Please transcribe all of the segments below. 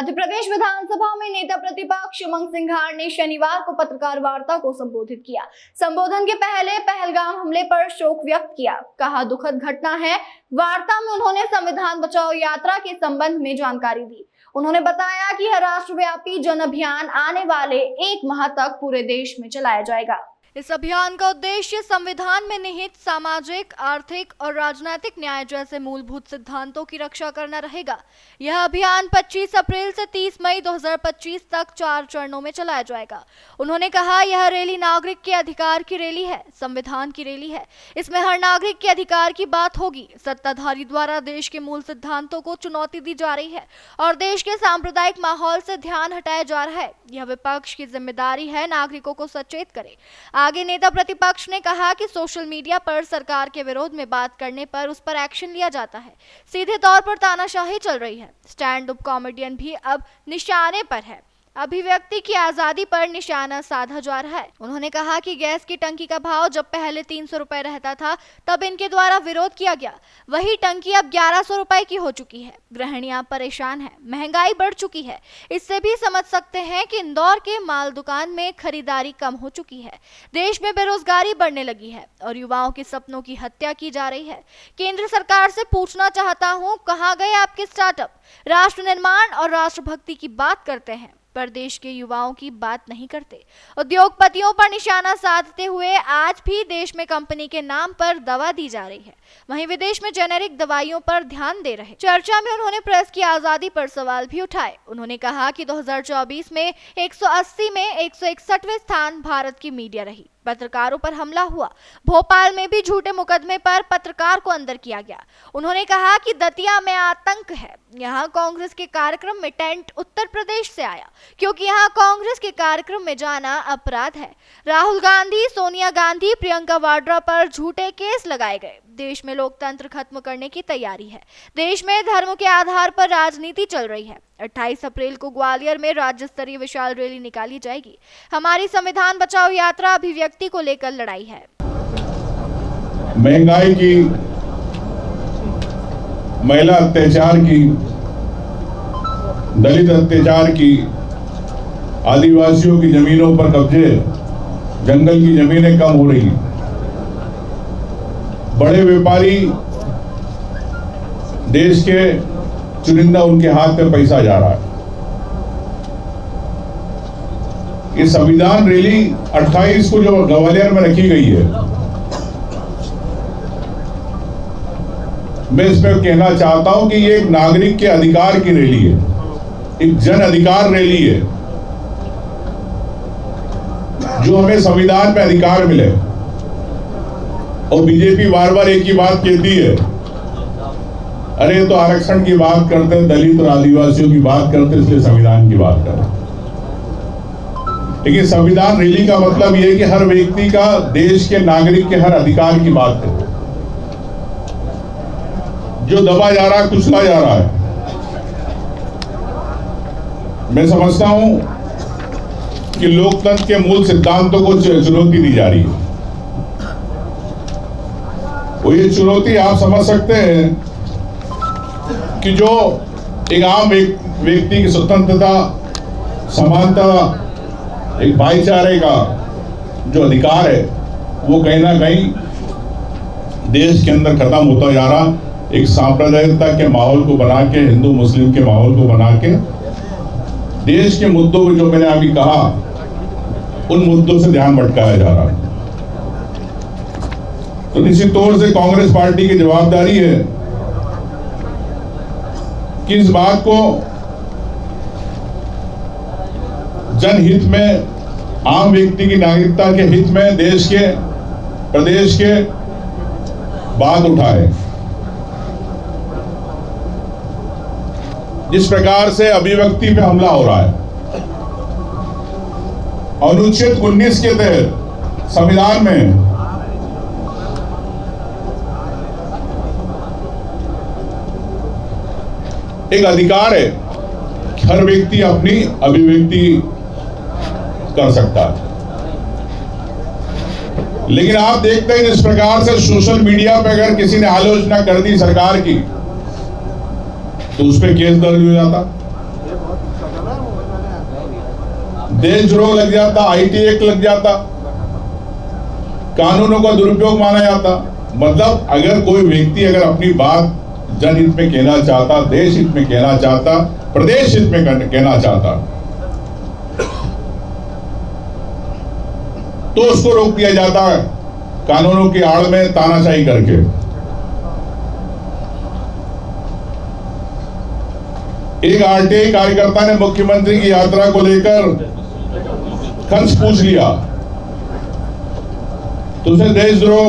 मध्य प्रदेश विधानसभा में नेता प्रतिपक्ष उमंग सिंघार ने शनिवार को पत्रकार वार्ता को संबोधित किया। संबोधन के पहले पहलगाम हमले पर शोक व्यक्त किया। कहा दुखद घटना है। वार्ता में उन्होंने संविधान बचाओ यात्रा के संबंध में जानकारी दी। उन्होंने बताया कि यह राष्ट्रव्यापी जन अभियान आने वाले 1 माह तक पूरे देश में चलाया जाएगा। इस अभियान का उद्देश्य संविधान में निहित सामाजिक, आर्थिक और राजनीतिक न्याय जैसे मूलभूत सिद्धांतों की रक्षा करना रहेगा। यह अभियान 25 अप्रैल से 30 मई 2025 तक 4 चरणों में चलाया जाएगा। उन्होंने कहा यह रैली नागरिक के अधिकार की रैली है, संविधान की रैली है। इसमें हर नागरिक के अधिकार की बात होगी। सत्ताधारी द्वारा देश के मूल सिद्धांतों को चुनौती दी जा रही है और देश के सांप्रदायिक माहौल से ध्यान हटाया जा रहा है। यह विपक्ष की जिम्मेदारी है नागरिकों को सचेत करे। आगे नेता प्रतिपक्ष ने कहा कि सोशल मीडिया पर सरकार के विरोध में बात करने पर उस पर एक्शन लिया जाता है। सीधे तौर पर तानाशाही चल रही है। स्टैंड अप कॉमेडियन भी अब निशाने पर है। अभिव्यक्ति की आजादी पर निशाना साधा जा रहा है। उन्होंने कहा कि गैस की टंकी का भाव जब पहले 300 रुपए रहता था तब इनके द्वारा विरोध किया गया। वही टंकी अब 1100 रुपए की हो चुकी है। गृहिणियां परेशान हैं, महंगाई बढ़ चुकी है। इससे भी समझ सकते हैं कि इंदौर के माल दुकान में खरीदारी कम हो चुकी है। देश में बेरोजगारी बढ़ने लगी है और युवाओं के सपनों की हत्या की जा रही है। केंद्र सरकार से पूछना चाहता हूँ, कहाँ गए आपके स्टार्टअप? राष्ट्र निर्माण और राष्ट्रभक्ति की बात करते हैं पर देश के युवाओं की बात नहीं करते। उद्योगपतियों पर निशाना साधते हुए आज भी देश में कंपनी के नाम पर दवा दी जा रही है, वहीं विदेश में जेनेरिक दवाइयों पर ध्यान दे रहे। चर्चा में उन्होंने प्रेस की आजादी पर सवाल भी उठाए। उन्होंने कहा कि 2024 में 180 में 161वें स्थान भारत की मीडिया रही। पत्रकारों पर हमला हुआ। भोपाल में भी झूठे मुकदमे पर पत्रकार को अंदर किया गया। उन्होंने कहा कि दतिया में आतंक है। यहाँ कांग्रेस के कार्यक्रम में टेंट उत्तर प्रदेश से आया क्योंकि यहाँ कांग्रेस के कार्यक्रम में जाना अपराध है। राहुल गांधी, सोनिया गांधी, प्रियंका वाड्रा पर झूठे केस लगाए गए। देश में लोकतंत्र खत्म करने की तैयारी है। देश में धर्म के आधार पर राजनीति चल रही है। 28 अप्रैल को ग्वालियर में राज्य स्तरीय विशाल रैली निकाली जाएगी। हमारी संविधान बचाओ यात्रा अभिव्यक्ति को लेकर लड़ाई है। महंगाई की, महिला अत्याचार की, दलित अत्याचार की, आदिवासियों की जमीनों पर कब्जे, जंगल की जमीनें कम हो रही, बड़े व्यापारी देश के चुनिंदा उनके हाथ में पैसा जा रहा है। ये संविधान रैली 28 को जो ग्वालियर में रखी गई है, मैं इसमें कहना चाहता हूं कि ये एक नागरिक के अधिकार की रैली है, एक जन अधिकार रैली है, जो हमें संविधान में अधिकार मिले। और बीजेपी बार बार एक ही बात कहती है, अरे तो आरक्षण की बात करते हैं, दलित और आदिवासियों की बात करते हैं, इसलिए संविधान की बात करें। लेकिन संविधान रैली का मतलब यह है कि हर व्यक्ति का, देश के नागरिक के हर अधिकार की बात है। जो दबा जा रहा है, कुचला जा रहा है, मैं समझता हूं कि लोकतंत्र के मूल सिद्धांतों को चुनौती दी जा रही है। वो ये चुनौती आप समझ सकते हैं कि जो एक आम व्यक्ति की स्वतंत्रता, समानता, एक भाईचारे का जो अधिकार है, वो कहीं ना कहीं देश के अंदर खत्म होता जा रहा। एक सांप्रदायिकता के माहौल को बना के, हिंदू मुस्लिम के माहौल को बना के, देश के मुद्दों को, जो मैंने अभी कहा, उन मुद्दों से ध्यान भटकाया जा रहा है। तो निश्चित तौर से कांग्रेस पार्टी की जवाबदारी है कि इस बात को जनहित में, आम व्यक्ति की नागरिकता के हित में, देश के, प्रदेश के बात उठाए। जिस प्रकार से अभिव्यक्ति पे हमला हो रहा है, अनुच्छेद 19 के तहत संविधान में एक अधिकार है कि हर व्यक्ति अपनी अभिव्यक्ति कर सकता है। लेकिन आप देखते हैं जिस प्रकार से सोशल मीडिया पे अगर किसी ने आलोचना कर दी सरकार की, तो उस पर केस दर्ज हो जाता। देशद्रोह लग जाता, IT एक्ट लग जाता, कानूनों का दुरुपयोग माना जाता। मतलब अगर कोई व्यक्ति अगर अपनी बात जनहित में कहना चाहता, देश हित में कहना चाहता, प्रदेश हित में कहना चाहता, तो उसको रोक दिया जाता है कानूनों की आड़ में तानाशाही करके। एक RTI कार्यकर्ता ने मुख्यमंत्री की यात्रा को लेकर खर्च पूछ लिया तो उसे देशद्रोह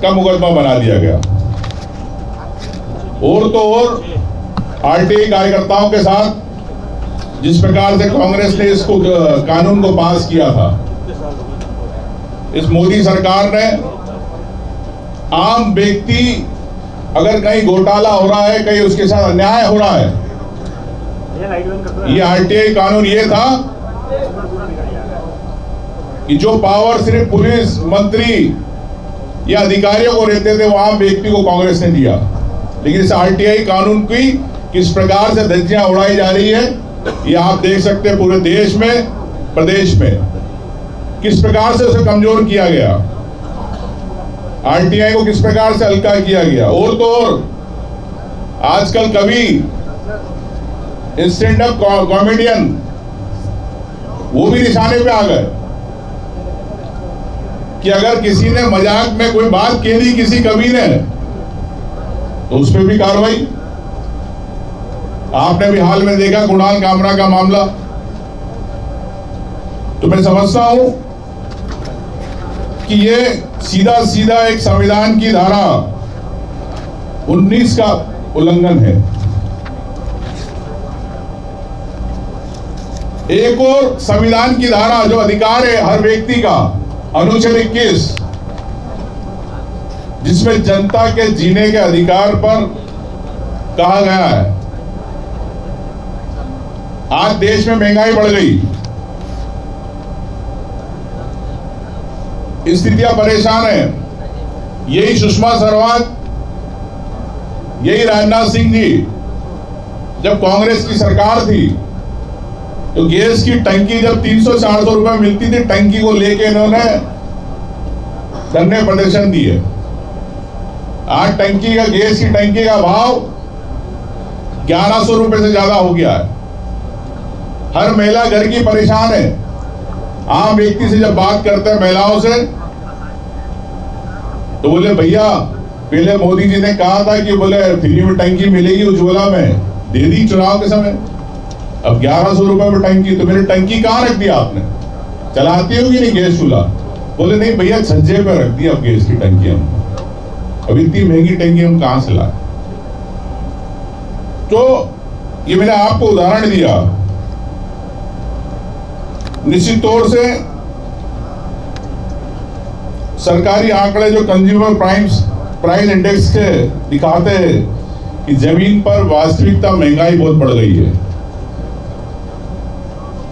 का मुकदमा बना दिया गया। और तो और RTI कार्यकर्ताओं के साथ जिस प्रकार से कांग्रेस ने इसको कानून को पास किया था, इस मोदी सरकार ने आम व्यक्ति अगर कहीं घोटाला हो रहा है, कहीं उसके साथ अन्याय हो रहा है, ये RTI कानून ये था कि जो पावर सिर्फ पुलिस मंत्री या अधिकारियों को रहते थे वो आम व्यक्ति को कांग्रेस ने दिया। लेकिन इस RTI कानून की किस प्रकार से धज्जियां उड़ाई जा रही है, ये आप देख सकते हैं पूरे देश में, प्रदेश में किस प्रकार से उसे कमजोर किया गया, RTI को किस प्रकार से हल्का किया गया। और तो और आजकल कभी स्टैंड अप कॉमेडियन वो भी निशाने पे आ गए कि अगर किसी ने मजाक में कोई बात कह दी किसी कवि ने तो उस पर भी कार्रवाई। आपने भी हाल में देखा कुणाल कामरा का मामला। तो मैं समझता हूं कि ये सीधा सीधा एक संविधान की धारा 19 का उल्लंघन है। एक और संविधान की धारा जो अधिकार है हर व्यक्ति का, अनुच्छेद 21, जिसमें जनता के जीने के अधिकार पर कहा गया है। आज देश में महंगाई बढ़ गई, स्थितियां परेशान है। यही सुषमा स्वराज, यही राजनाथ सिंह जी जब कांग्रेस की सरकार थी तो गैस की टंकी जब 300-400 रुपए मिलती थी, टंकी को लेके इन्होंने धरने प्रदर्शन दिए। आज टंकी का, गैस की टंकी का भाव 1100 रुपए से ज्यादा हो गया है। हर महिला घर की परेशान है। आम व्यक्ति से जब बात करते हैं महिलाओं से तो बोले भैया पहले मोदी जी ने कहा था कि बोले फ्री में टंकी मिलेगी उज्ज्वला में, दे दी चुनाव के समय। अब 1100 रुपए में टंकी, तो मेरी टंकी कहाँ रख दिया आपने? चलाती होगी नहीं गैस चूल्हा? बोले नहीं भैया छज्जे पे रख दिया अब गैस की टंकी हम। अब इतनी महंगी टंकी हम कहां से लाए? तो ये मैंने आपको उदाहरण दिया। निश्चित तौर से सरकारी आंकड़े जो कंज्यूमर प्राइस इंडेक्स के दिखाते हैं कि जमीन पर वास्तविकता महंगाई बहुत बढ़ गई है।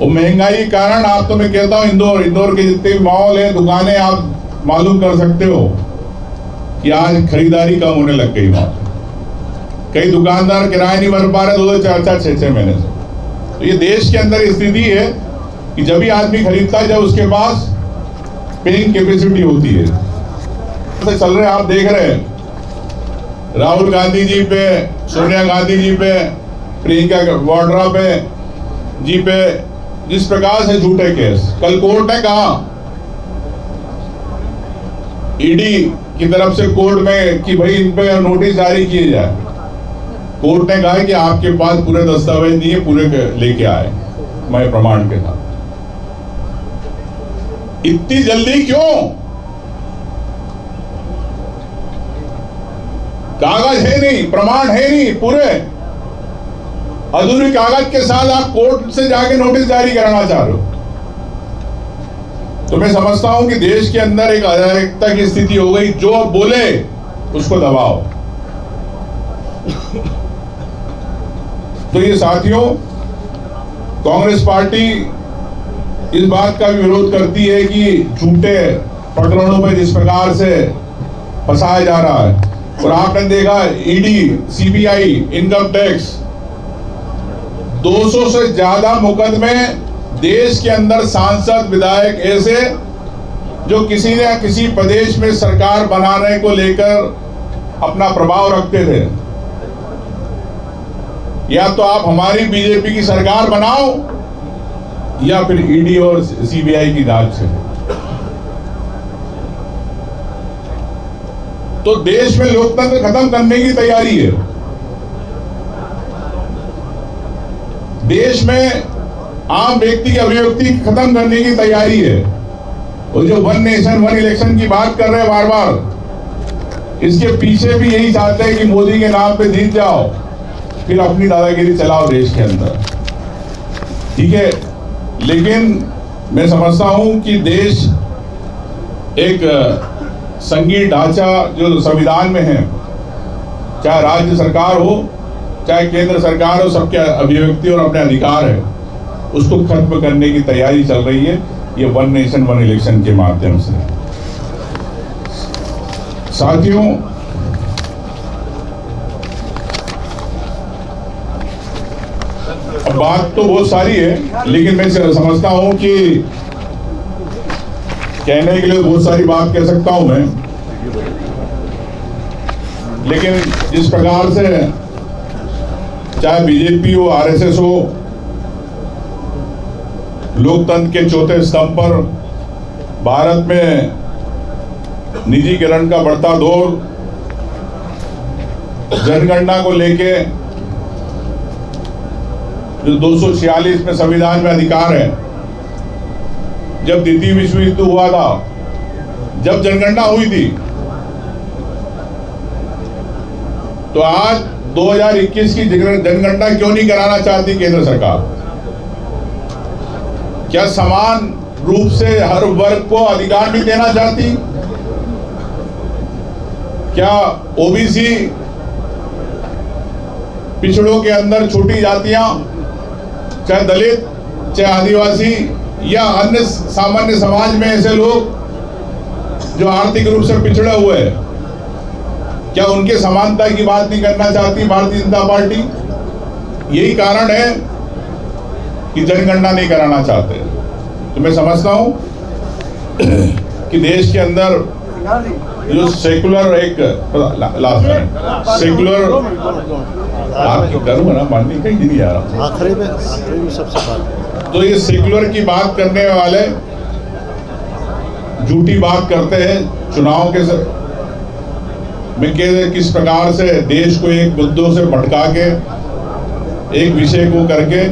और महंगाई के कारण आप, तो मैं कहता हूं इंदौर के जितने भी मॉल है, दुकानें, आप मालूम कर सकते हो कि आज खरीदारी कम होने लग गई। वहां कई दुकानदार किराया नहीं भर पा रहे 2-4, 6 महीने से। तो ये देश के अंदर स्थिति है कि जब भी आदमी खरीदता है जब उसके पास पेइंग कैपेसिटी होती है। तो चल रहे आप देख रहे हैं राहुल गांधी जी पे, सोनिया गांधी जी पे, प्रियंका वाड्रा पे जी पे जिस प्रकार से झूठे केस। कल कोर्ट ने कहा, ईडी की तरफ से कोर्ट में कि भाई इन पे नोटिस जारी किए जाए। कोर्ट ने कहा कि आपके पास पूरे दस्तावेज नहीं है, पूरे लेके आए मैं प्रमाण के साथ। इतनी जल्दी क्यों? कागज है नहीं, प्रमाण है नहीं, पूरे अधूरे कागज के साथ आप कोर्ट से जाके नोटिस जारी कराना चाह रहे हो। तो मैं समझता हूं कि देश के अंदर एक अराजकता की स्थिति हो गई। जो अब बोले उसको दबाओ। तो ये साथियों, कांग्रेस पार्टी इस बात का भी विरोध करती है कि झूठे प्रकरणों में जिस प्रकार से फंसाया जा रहा है। और आपने देखा ईडी, सीबीआई, इनकम टैक्स 200 से ज्यादा मुकदमे देश के अंदर सांसद विधायक ऐसे जो किसी न किसी प्रदेश में सरकार बनाने को लेकर अपना प्रभाव रखते थे, या तो आप हमारी बीजेपी की सरकार बनाओ या फिर ईडी और सीबीआई की जांच से। तो देश में लोकतंत्र खत्म करने की तैयारी है। देश में आम व्यक्ति की अभिव्यक्ति खत्म करने की तैयारी है। और जो वन नेशन वन इलेक्शन की बात कर रहे हैं बार बार, इसके पीछे भी यही चाहते हैं कि मोदी के नाम पे जीत जाओ, फिर अपनी दादागिरी चलाओ देश के अंदर। ठीक है, लेकिन मैं समझता हूं कि देश एक संघीय ढांचा जो संविधान में है, चाहे राज्य सरकार हो चाहे केंद्र सरकार हो, सबके अभिव्यक्ति और अपने अधिकार है, उसको खत्म करने की तैयारी चल रही है ये वन नेशन वन इलेक्शन के माध्यम से। साथियों, अब बात तो बहुत सारी है, लेकिन मैं समझता हूं कि कहने के लिए बहुत सारी बात कह सकता हूं मैं, लेकिन जिस प्रकार से चाहे बीजेपी हो आरएसएस हो, लोकतंत्र के चौथे स्तंभ पर भारत में निजीकरण का बढ़ता दौर, जनगणना को लेके जो 246 में संविधान में अधिकार है, जब द्वितीय विश्व युद्ध हुआ था, जब जनगणना हुई थी, तो आज 2021 की जनगणना क्यों नहीं कराना चाहती केंद्र सरकार? क्या समान रूप से हर वर्ग को अधिकार नहीं देना चाहती? क्या ओबीसी, पिछड़ों के अंदर छोटी जातियां, चाहे दलित चाहे आदिवासी या अन्य सामान्य समाज में ऐसे लोग जो आर्थिक रूप से पिछड़े हुए हैं, क्या उनके समानता की बात नहीं करना चाहती भारतीय जनता पार्टी? यही कारण है कि जनगणना नहीं कराना चाहते। तो मैं समझता हूं कि देश के अंदर जो सेकुलर एक सेकुलर आपकी करूंगा ना, माननी कहीं नहीं आ रहा, आखिरी में सबसे बात। तो ये सेकुलर की बात करने वाले झूठी बात करते हैं चुनाव के में किस प्रकार से देश को एक मुद्दों से भटका के एक विषय को करके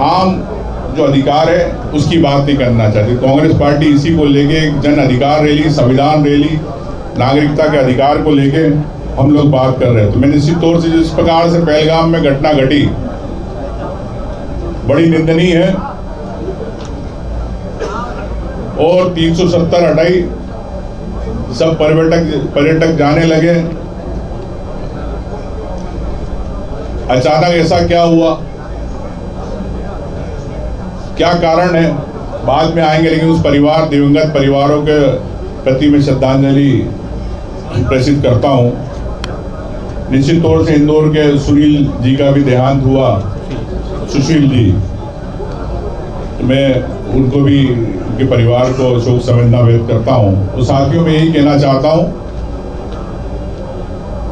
आम जो अधिकार है उसकी बात नहीं करना चाहती। कांग्रेस पार्टी इसी को लेके एक जन अधिकार रैली, संविधान रैली, नागरिकता के अधिकार को लेके हम लोग बात कर रहे हैं। तो मैं निश्चित तौर से जिस प्रकार से पहलगाम में घटना घटी, बड़ी निंदनीय है, और 370 हटाई, सब पर्यटक जाने लगे। अचानक ऐसा क्या हुआ, क्या कारण है, बाद में आएंगे, लेकिन उस परिवार, दिवंगत परिवारों के प्रति मैं श्रद्धांजलि प्रेषित करता हूं। निश्चित तौर से इंदौर के सुनील जी का भी देहांत हुआ, सुशील जी, तो मैं उनको भी, उनके परिवार को शोक संवेदना व्यक्त करता हूं। तो साथियों, मैं यही कहना चाहता हूं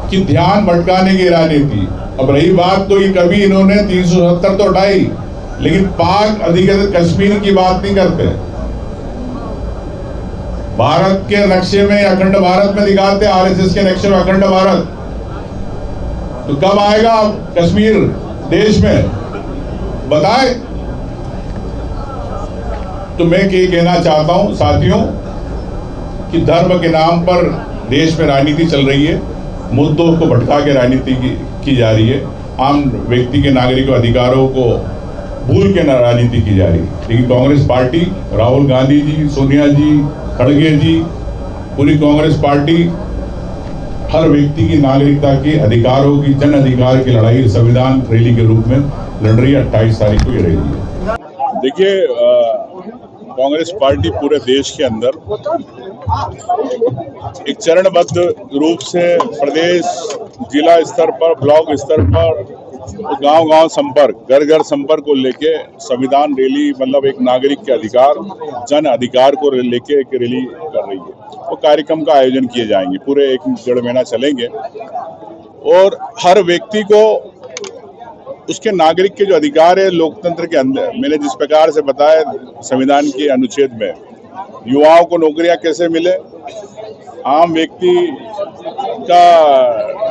कि ध्यान भटकाने की राजनीति, अब रही बात तो ये कभी इन्होंने 370 तो हटाई, लेकिन पाक अधिकृत कश्मीर की बात नहीं करते। भारत के नक्शे में अखंड भारत में दिखाते, आरएसएस के नक्शे में अखंड भारत, तो कब आएगा कश्मीर देश में, बताए। तो मैं ये कहना चाहता हूं साथियों कि धर्म के नाम पर देश में राजनीति चल रही है, मुद्दों को भटका के राजनीति की जा रही है, आम व्यक्ति के नागरिकों अधिकारों को भूल के राजनीति की जा रही है। लेकिन कांग्रेस पार्टी, राहुल गांधी जी, सोनिया जी, खड़गे जी, पूरी कांग्रेस पार्टी हर व्यक्ति की नागरिकता के अधिकारों की, जन अधिकार की लड़ाई संविधान रैली के रूप में लड़ रही है। 28 तारीख को ये रैली है। देखिए, कांग्रेस पार्टी पूरे देश के अंदर एक चरणबद्ध रूप से प्रदेश, जिला स्तर पर, ब्लॉक स्तर पर गांव-गांव संपर्क, घर-घर संपर्क को लेके संविधान रैली, मतलब एक नागरिक के अधिकार, जन अधिकार को लेके एक रैली कर रही है। तो कार्यक्रम का आयोजन किए जाएंगे, पूरे 1-1.5 महीना चलेंगे और हर व्यक्ति को उसके नागरिक के जो अधिकार है लोकतंत्र के अंदर, मैंने जिस प्रकार से बताया संविधान के अनुच्छेद में, युवाओं को नौकरियां कैसे मिले, आम व्यक्ति का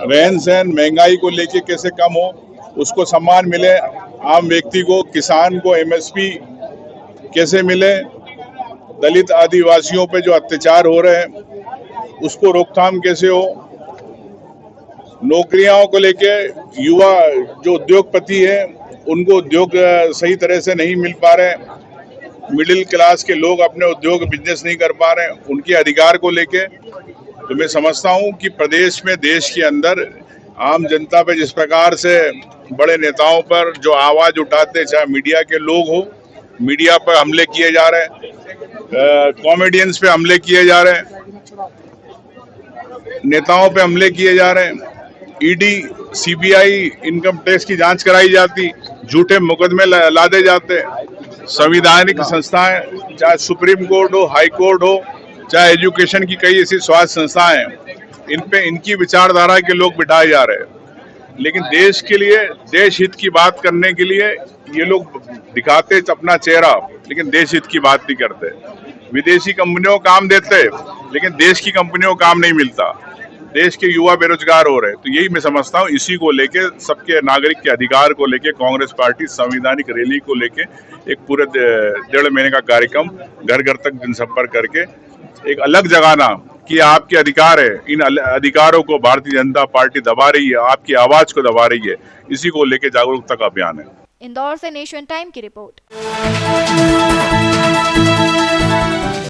रहन सहन महंगाई को लेके कैसे कम हो, उसको सम्मान मिले, आम व्यक्ति को, किसान को एमएसपी कैसे मिले, दलित आदिवासियों पे जो अत्याचार हो रहे हैं उसको रोकथाम कैसे हो, नौकरियों को लेके युवा जो उद्योगपति है उनको उद्योग सही तरह से नहीं मिल पा रहे, मिडिल क्लास के लोग अपने उद्योग बिजनेस नहीं कर पा रहे, उनके अधिकार को लेके। तो मैं समझता हूं कि प्रदेश में, देश के अंदर आम जनता पे जिस प्रकार से बड़े नेताओं पर जो आवाज उठाते, चाहे मीडिया के लोग हो, मीडिया पर हमले किए जा रहे हैं, कॉमेडियंस पे हमले किए जा रहे हैं, नेताओं पे हमले किए जा रहे हैं, ईडी सीबीआई इनकम टैक्स की जांच कराई जाती, झूठे मुकदमे लादे जाते, संवैधानिक संस्थाएं, चाहे सुप्रीम कोर्ट हो, हाई कोर्ट हो, चाहे एजुकेशन की कई ऐसी स्वास्थ्य संस्थाएं हैं, इन पे इनकी विचारधारा के लोग बिठाए जा रहे हैं। लेकिन देश के लिए, देश हित की बात करने के लिए ये लोग दिखाते अपना चेहरा, लेकिन देश हित की बात नहीं करते। विदेशी कंपनियों को काम देते, लेकिन देश की कंपनियों को काम नहीं मिलता, देश के युवा बेरोजगार हो रहे। तो यही मैं समझता हूँ, इसी को लेके, सबके नागरिक के अधिकार को लेके कांग्रेस पार्टी संवैधानिक रैली को लेके एक पूरे 1.5 महीने का कार्यक्रम घर घर तक जनसंपर्क करके एक अलग जगाना कि आपके अधिकार है, इन अधिकारों को भारतीय जनता पार्टी दबा रही है, आपकी आवाज को दबा रही है, इसी को लेके जागरूकता का अभियान है। इंदौर से नेशन टाइम की रिपोर्ट।